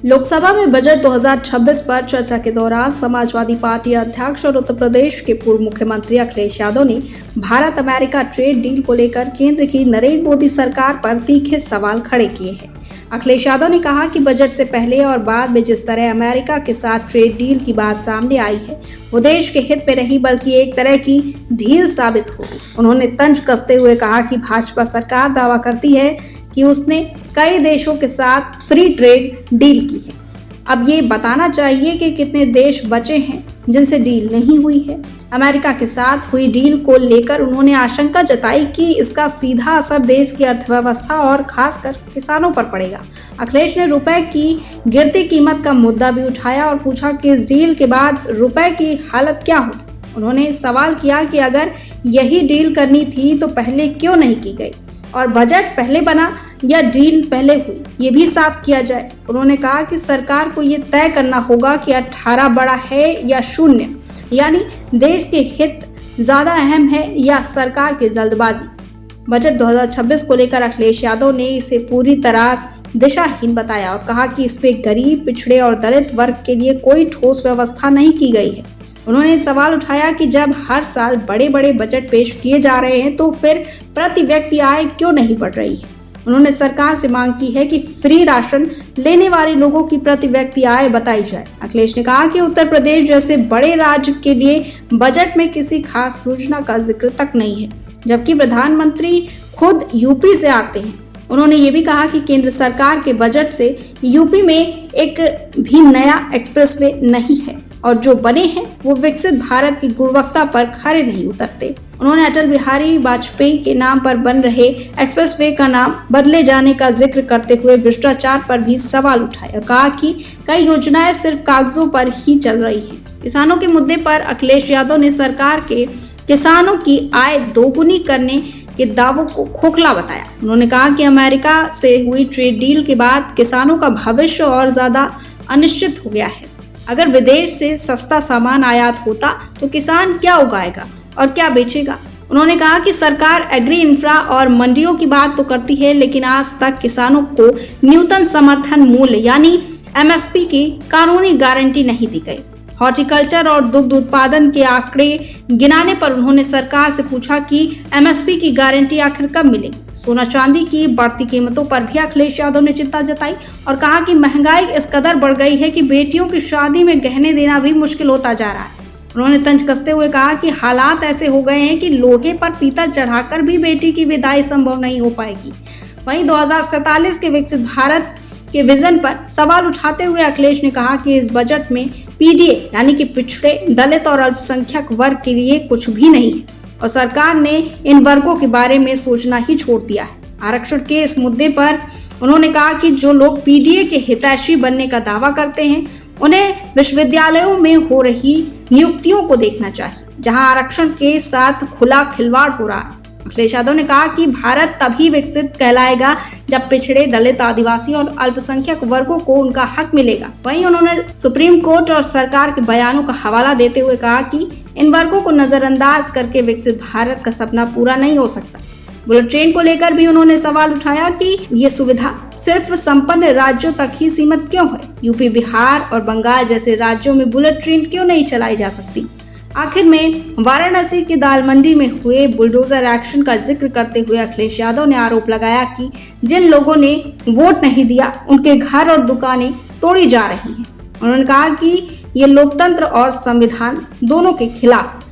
लोकसभा में बजट 2026 पर चर्चा के दौरान समाजवादी पार्टी अध्यक्ष और उत्तर प्रदेश के पूर्व मुख्यमंत्री अखिलेश यादव ने भारत अमेरिका ट्रेड डील को लेकर केंद्र की नरेंद्र मोदी सरकार पर तीखे सवाल खड़े किए हैं। अखिलेश यादव ने कहा कि बजट से पहले और बाद में जिस तरह अमेरिका के साथ ट्रेड डील की बात सामने आई है वो देश के हित में नहीं बल्कि एक तरह की ढील साबित होगी। उन्होंने तंज कसते हुए कहा कि भाजपा सरकार दावा करती है कि उसने कई देशों के साथ फ्री ट्रेड डील की है। अब ये बताना चाहिए कि कितने देश बचे हैं जिनसे डील नहीं हुई है। अमेरिका के साथ हुई डील को लेकर उन्होंने आशंका जताई कि इसका सीधा असर देश की अर्थव्यवस्था और खासकर किसानों पर पड़ेगा। अखिलेश ने रुपए की गिरती कीमत का मुद्दा भी उठाया और पूछा कि इस डील के बाद रुपए की हालत क्या होगी। उन्होंने सवाल किया कि अगर यही डील करनी थी तो पहले क्यों नहीं की गई और बजट पहले बना या डील पहले हुई, ये भी साफ किया जाए। उन्होंने कहा कि सरकार को ये तय करना होगा कि 18 बड़ा है या शून्य, यानी देश के हित ज़्यादा अहम है या सरकार की जल्दबाजी। बजट 2026 को लेकर अखिलेश यादव ने इसे पूरी तरह दिशाहीन बताया और कहा कि इसमें गरीब, पिछड़े और दलित वर्ग के लिए कोई ठोस व्यवस्था नहीं की गई है। उन्होंने सवाल उठाया कि जब हर साल बड़े बड़े बजट पेश किए जा रहे हैं तो फिर प्रति व्यक्ति आय क्यों नहीं बढ़ रही है। उन्होंने सरकार से मांग की है कि फ्री राशन लेने वाले लोगों की प्रति व्यक्ति आय बताई जाए। अखिलेश ने कहा कि उत्तर प्रदेश जैसे बड़े राज्य के लिए बजट में किसी खास योजना का जिक्र तक नहीं है, जबकि प्रधानमंत्री खुद यूपी से आते हैं। उन्होंने ये भी कहा कि केंद्र सरकार के बजट से यूपी में एक भी नया एक्सप्रेसवे नहीं है और जो बने हैं वो विकसित भारत की गुणवत्ता पर खरे नहीं उतरते। उन्होंने अटल बिहारी वाजपेयी के नाम पर बन रहे एक्सप्रेसवे का नाम बदले जाने का जिक्र करते हुए भ्रष्टाचार पर भी सवाल उठाए और कहा कि कई योजनाएं सिर्फ कागजों पर ही चल रही हैं। किसानों के मुद्दे पर अखिलेश यादव ने सरकार के किसानों की आय दोगुनी करने के दावों को खोखला बताया। उन्होंने कहा कि अमेरिका से हुई ट्रेड डील के बाद किसानों का भविष्य और ज्यादा अनिश्चित हो गया है। अगर विदेश से सस्ता सामान आयात होता तो किसान क्या उगाएगा और क्या बेचेगा। उन्होंने कहा कि सरकार एग्री इंफ्रा और मंडियों की बात तो करती है, लेकिन आज तक किसानों को न्यूनतम समर्थन मूल्य यानी MSP की कानूनी गारंटी नहीं दी गई। हॉर्टिकल्चर और दुग्ध उत्पादन के आंकड़े गिनाने पर उन्होंने सरकार से पूछा कि MSP की गारंटी आखिर कब मिलेगी। सोना चांदी की बढ़ती कीमतों पर भी अखिलेश यादव ने चिंता जताई और कहा कि महंगाई इस कदर बढ़ गई है कि बेटियों की शादी में गहने देना भी मुश्किल होता जा रहा है। उन्होंने तंज कसते हुए कहा कि हालात ऐसे हो गए हैं कि लोहे पर पीतल चढ़ाकर भी बेटी की विदाई संभव नहीं हो पाएगी। वहीं 2047 के विकसित भारत के विजन पर सवाल उठाते हुए अखिलेश ने कहा कि इस बजट में PDA यानी कि पिछड़े, दलित और अल्पसंख्यक वर्ग के लिए कुछ भी नहीं है और सरकार ने इन वर्गों के बारे में सोचना ही छोड़ दिया है। आरक्षण के इस मुद्दे पर उन्होंने कहा कि जो लोग PDA के हितैषी बनने का दावा करते हैं उन्हें विश्वविद्यालयों में हो रही नियुक्तियों को देखना चाहिए, जहां आरक्षण के साथ खुला खिलवाड़ हो रहा है। अखिलेश यादव ने कहा कि भारत तभी विकसित कहलाएगा जब पिछड़े, दलित, आदिवासी और अल्पसंख्यक वर्गों को उनका हक मिलेगा। वहीं उन्होंने सुप्रीम कोर्ट और सरकार के बयानों का हवाला देते हुए कहा कि इन वर्गों को नजरअंदाज करके विकसित भारत का सपना पूरा नहीं हो सकता। बुलेट ट्रेन को लेकर भी उन्होंने सवाल उठाया कि ये सुविधा सिर्फ संपन्न राज्यों तक ही सीमित क्यों है। यूपी, बिहार और बंगाल जैसे राज्यों में बुलेट ट्रेन क्यों नहीं चलाई जा सकती। आखिर में वाराणसी की दाल मंडी में हुए बुलडोजर एक्शन का जिक्र करते हुए अखिलेश यादव ने आरोप लगाया कि जिन लोगों ने वोट नहीं दिया उनके घर और दुकानें तोड़ी जा रही हैं। उन्होंने कहा कि ये लोकतंत्र और संविधान दोनों के खिलाफ